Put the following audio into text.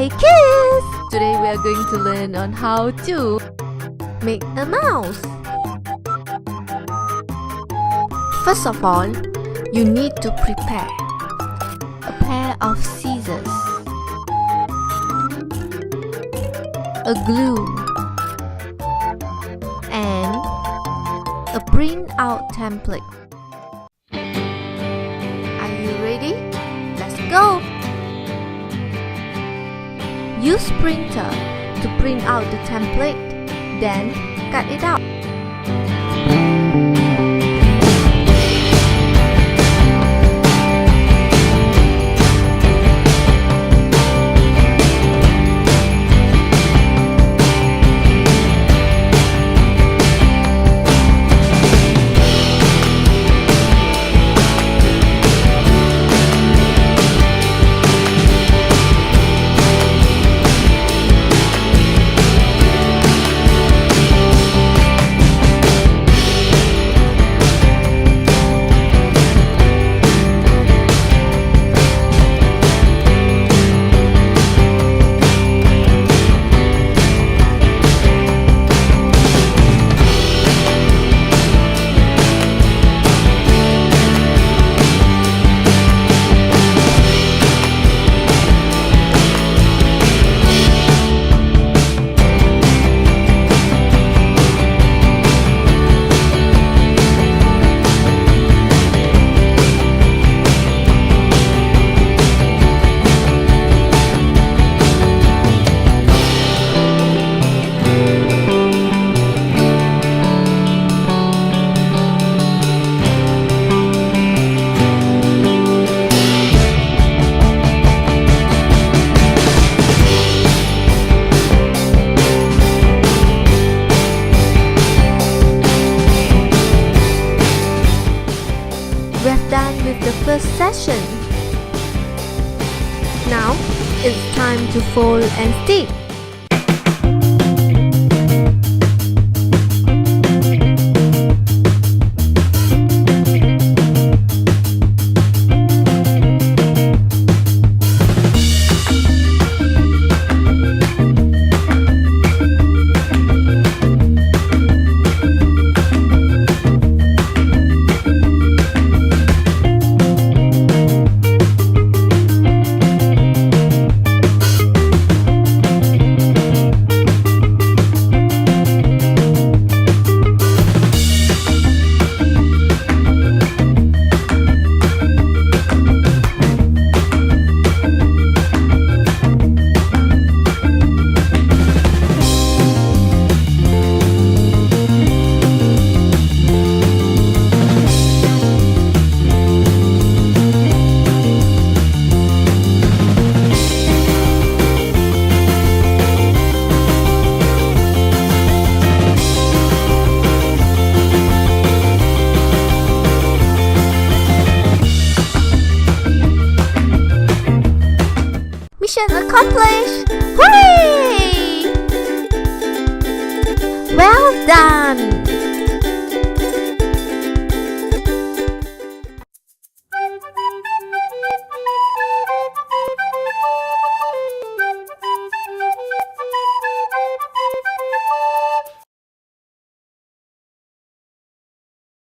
Hey kids! Today we are going to learn on how to make a mouse. First of all, you need to prepare a pair of scissors, a glue, and a print out template. Are you ready? Let's go! Use printer to print out the template, then cut it out. We're done with the first session. Now it's time to fold and stick. Mission accomplished! Hooray! Well done!